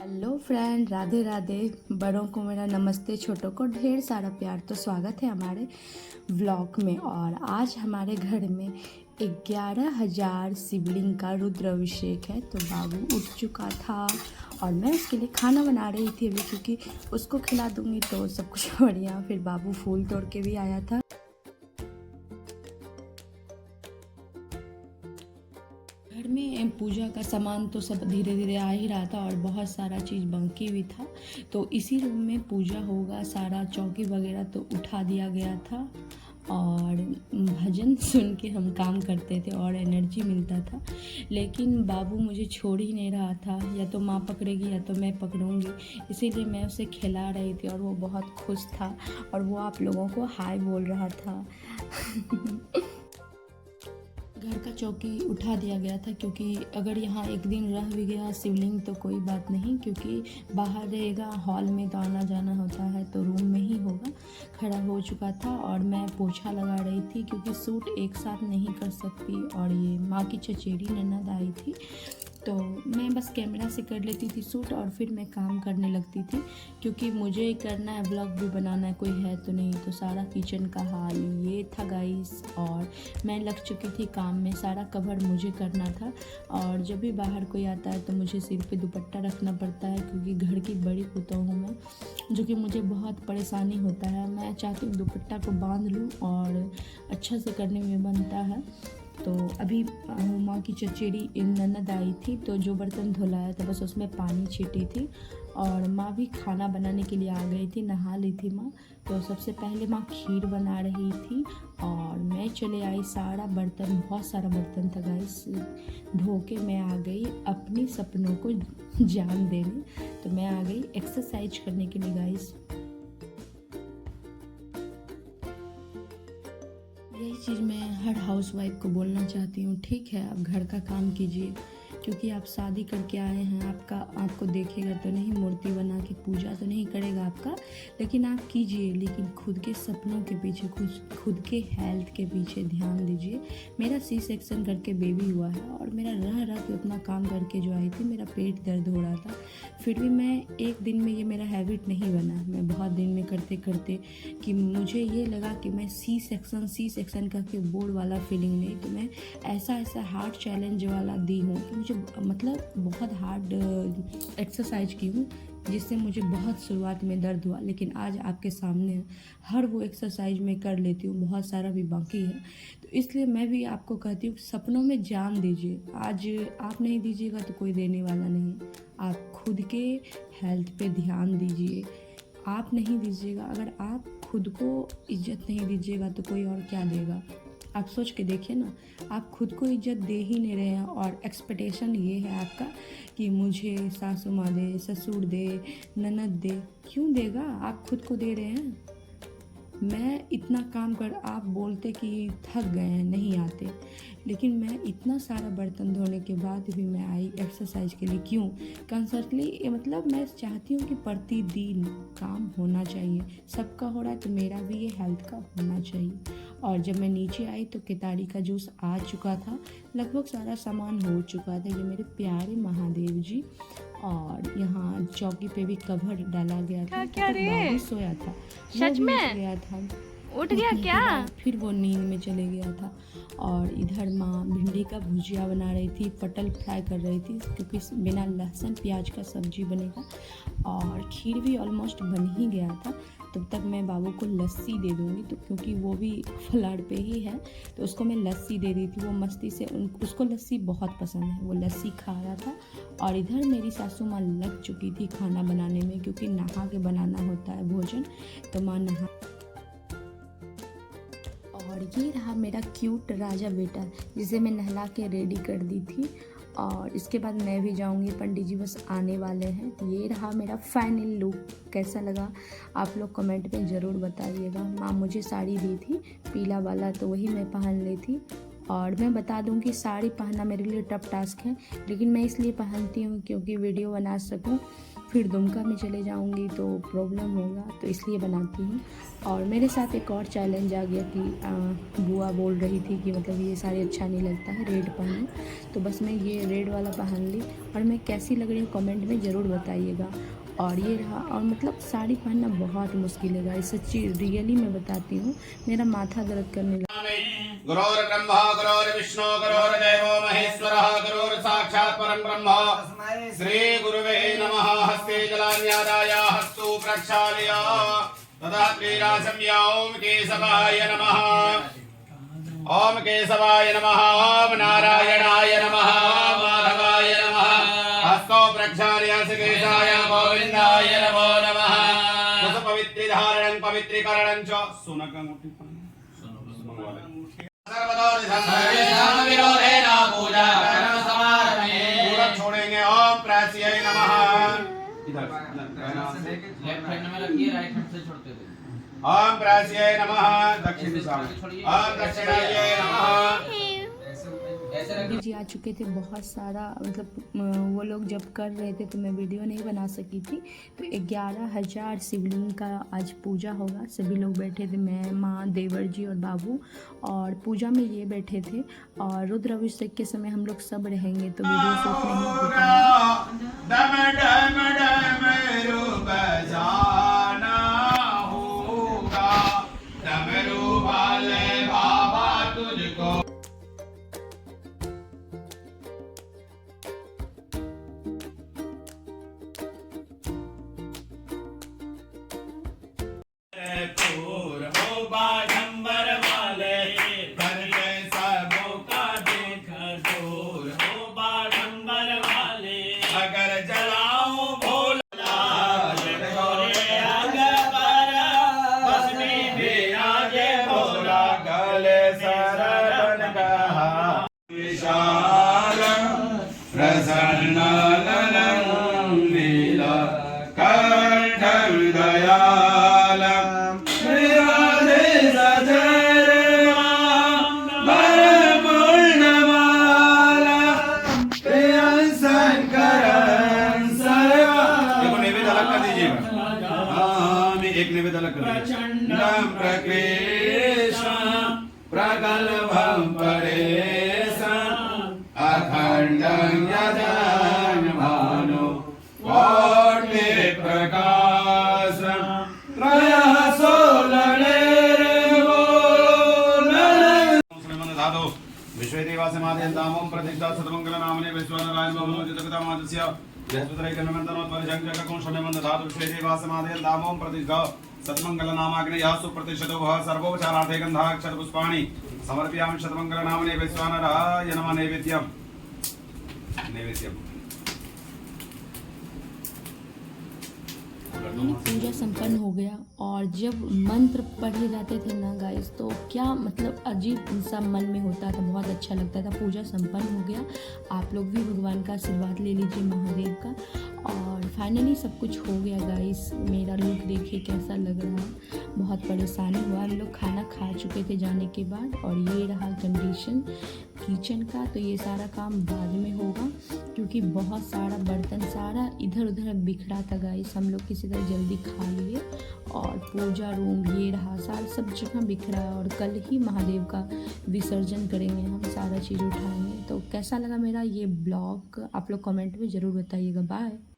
Hello friend, Radhe Radhe. बड़ों को मेरा नमस्ते, छोटों को ढेर सारा प्यार। तो स्वागत है हमारे व्लॉग में। और आज हमारे घर में 11,000 शिवलिंग का रुद्राभिषेक है। तो बाबू उठ चुका था और मैं उसके लिए खाना बना रही थी अभी, क्योंकि उसको खिला दूंगी तो सब कुछ बढ़िया। फिर बाबू फूल तोड़ के भी आया था। घर में पूजा का सामान तो सब धीरे धीरे आ ही रहा था और बहुत सारा चीज़ बाकी भी था। तो इसी रूम में पूजा होगा, सारा चौकी वगैरह तो उठा दिया गया था। और भजन सुन के हम काम करते थे और एनर्जी मिलता था। लेकिन बाबू मुझे छोड़ ही नहीं रहा था, या तो माँ पकड़ेगी या तो मैं पकड़ूंगी। इसीलिए मैं उसे खिला रही थी और वो बहुत खुश था और वो आप लोगों को हाय बोल रहा था। घर का चौकी उठा दिया गया था, क्योंकि अगर यहाँ एक दिन रह भी गया शिवलिंग तो कोई बात नहीं, क्योंकि बाहर रहेगा। हॉल में तो आना जाना होता है, तो रूम में ही होगा। खड़ा हो चुका था और मैं पोछा लगा रही थी, क्योंकि सूट एक साथ नहीं कर सकती। और ये माँ की चचेरी ननद आई थी, तो मैं बस कैमरा से कर लेती थी शूट और फिर मैं काम करने लगती थी, क्योंकि मुझे ही करना है, व्लॉग भी बनाना है, कोई है तो नहीं। तो सारा किचन का हाल ये था गाइस। और मैं लग चुकी थी काम में, सारा कवर मुझे करना था। और जब भी बाहर कोई आता है तो मुझे सिर पे दुपट्टा रखना पड़ता है, क्योंकि घर की बड़ी पुतोह हूँ मैं, जो कि मुझे बहुत परेशानी होता है। मैं चाहती हूँ दुपट्टा को बांध लूँ और अच्छा से करने में बनता है। तो अभी माँ की चचेरी ननद आई थी, तो जो बर्तन धुलाया था बस उसमें पानी छीटी थी। और माँ भी खाना बनाने के लिए आ गई थी, नहा ली थी माँ। तो सबसे पहले माँ खीर बना रही थी और मैं चले आई। सारा बर्तन, बहुत सारा बर्तन था गाइस, धो के मैं आ गई अपनी सपनों को जान देने। तो मैं आ गई एक्सरसाइज करने के लिए गाइस। यही चीज़ मैं हर हाउसवाइफ को बोलना चाहती हूँ। ठीक है, आप घर का काम कीजिए, क्योंकि आप शादी करके आए हैं। आपको देखेगा तो नहीं, मूर्ति बना के पूजा तो नहीं करेगा आपका, लेकिन आप कीजिए। लेकिन खुद के सपनों के पीछे, खुद के हेल्थ के पीछे ध्यान दीजिए। मेरा सी सेक्शन करके बेबी हुआ है और मेरा रह के उतना काम करके जो आई थी, मेरा पेट दर्द हो रहा था। फिर भी मैं एक दिन में, ये मेरा हैबिट नहीं बना, मैं बहुत दिन में करते करते कि मुझे ये लगा कि मैं सी सेक्शन का कि बोर्ड वाला फीलिंग नहीं, तो मैं ऐसा हार्ड चैलेंज वाला दी हूँ कि मुझे मतलब बहुत हार्ड एक्सरसाइज की हूँ, जिससे मुझे बहुत शुरुआत में दर्द हुआ। लेकिन आज आपके सामने हर वो एक्सरसाइज मैं कर लेती हूँ, बहुत सारा भी बाकी है। तो इसलिए मैं भी आपको कहती हूँ, सपनों में जान दीजिए। आज आप नहीं दीजिएगा तो कोई देने वाला नहीं। आप खुद के हेल्थ पे ध्यान दीजिए। आप नहीं दीजिएगा, अगर आप खुद को इज्जत नहीं दीजिएगा तो कोई और क्या देगा। आप सोच के देखिए ना, आप खुद को इज्जत दे ही नहीं रहे हैं और एक्सपेक्टेशन ये है आपका कि मुझे सासू माँ दे, ससुर दे, ननद दे। क्यों देगा? आप खुद को दे रहे हैं। मैं इतना काम कर, आप बोलते कि थक गए हैं, नहीं आते, लेकिन मैं इतना सारा बर्तन धोने के बाद भी मैं आई एक्सरसाइज के लिए। क्यों? कंसर्टली, मतलब मैं चाहती हूँ कि प्रतिदिन काम होना चाहिए। सबका हो रहा है तो मेरा भी ये हेल्थ का होना चाहिए। और जब मैं नीचे आई तो केतारी का जूस आ चुका था, लगभग सारा सामान हो चुका था। ये मेरे प्यारे महादेव जी। और यहाँ चौकी पे भी कवर डाला गया था, क्या रे? बाबू सोया था, वो सच भी उठ में गया था। उठ गया उठने क्या? के बाद फिर वो नींद में चले गया था। और इधर माँ भिंडी का भुजिया बना रही थी, पटल फ्राई कर रही थी, क्योंकि बिना लहसुन प्याज का सब्जी बनेगा। और खीर भी ऑलमोस्ट बन ही गया था। तब तक मैं बाबू को लस्सी दे दूँगी, तो क्योंकि वो भी फ्लड पे ही है, तो उसको मैं लस्सी दे दी थी। वो मस्ती से, उसको लस्सी बहुत पसंद है, वो लस्सी खा रहा था। और इधर मेरी सासू माँ लग चुकी थी खाना बनाने में, क्योंकि नहा के बनाना होता है भोजन। तो माँ नहा। और ये रहा मेरा क्यूट राजा बेटा, जिसे मैं नहला के रेडी कर दी थी। और इसके बाद मैं भी जाऊंगी, पंडित जी बस आने वाले हैं। तो ये रहा मेरा फाइनल लुक। कैसा लगा आप लोग कमेंट में ज़रूर बताइएगा। माँ मुझे साड़ी दी थी पीला वाला, तो वही मैं पहन ली थी। और मैं बता दूं कि साड़ी पहनना मेरे लिए टफ टास्क है, लेकिन मैं इसलिए पहनती हूँ क्योंकि वीडियो बना सकूँ। फिर दुमका में चले जाऊँगी तो प्रॉब्लम होगा, तो इसलिए बनाती हूँ। और मेरे साथ एक और चैलेंज आ गया कि बुआ बोल रही थी कि मतलब ये साड़ी अच्छा नहीं लगता है, रेड पहनो, तो बस मैं ये रेड वाला पहन ली। और मैं कैसी लग रही हूँ कमेंट में ज़रूर बताइएगा। और ये रहा, और मतलब साड़ी पहनना बहुत मुश्किल है गाइस, सच्ची रियली मैं बताती हूँ, मेरा माथा दर्द करने लगा। गुरोर् ब्रह्मा गुरोर्विष्णु गुरोर्देवो महेश्वरः गुरोर् साक्षात् परं ब्रह्म श्री गुरुवे नमः। हस्ते जलान्यादाय हस्तु प्रक्षालय तदा क्रीडासंज्ञा ओम केशवाय नमः। ओम केशवाय नमः। ओम नारायणाय नमः। माधवाय नमः। हस्तो प्रक्षालय केशाय गोविन्दाय नमो नमः। कुसुपवित्रिधारणं पवित्रीकरणं च सुनकमुट्टि छोड़ेंगे। ओम प्राच्यै नमः। ओम प्राच्यै नमः। दक्षिण दिशा में ओम दक्षिणायै नमः। जी आ चुके थे बहुत सारा, मतलब वो लोग जब कर रहे थे तो मैं वीडियो नहीं बना सकी थी। तो 11,000 शिवलिंग का आज पूजा होगा। सभी लोग बैठे थे, मैं, माँ, देवर जी और बाबू, और पूजा में ये बैठे थे। और रुद्र अभिषेक के समय हम लोग सब रहेंगे, तो वीडियो शूट नहीं हो एक निवेद अलग कर प्रगल्भं परेशं अखंडं यजन भानु कोटि प्रकाशं त्रयः सोलनेर्वो धातु विश्वेदेवासमादयन्तामं प्रतिष्ठा सतमंगलनामने विश्वनारायण भवनोजितकतामादस्य धातु प्रतिष्ठा सतमंगलनामाग्ने यासु प्रतिष्ठितो भव सर्वोपचारार्थे गन्धाक्षत पुष्पाणि समर्पयामि शतमंगलनामने वैश्वानराय नमः। नैवेद्यम् पूजा संपन्न हो गया। और जब मंत्र पढ़े जाते थे ना गाइस, तो क्या मतलब अजीब सा मन में होता था, बहुत अच्छा लगता था। पूजा संपन्न हो गया, आप लोग भी भगवान का आशीर्वाद ले लीजिए, महादेव का। और फाइनली सब कुछ हो गया गाइस। मेरा लुक देखिए कैसा लग रहा है, बहुत परेशानी हुआ। हम लोग खाना खा चुके थे जाने के बाद, और ये रहा कंडीशन किचन का। तो ये सारा काम बाद में होगा क्योंकि बहुत सारा बर्तन सारा इधर उधर बिखरा था गाइस। हम लोग किसी तरह जल्दी खा लिए। और पूजा रूम ये रहा, सारा सब जगह बिखरा है। और कल ही महादेव का विसर्जन करेंगे, हम सारा चीज़ उठाएंगे। तो कैसा लगा मेरा ये ब्लॉग, आप लोग कमेंट में ज़रूर बताइएगा। बाय।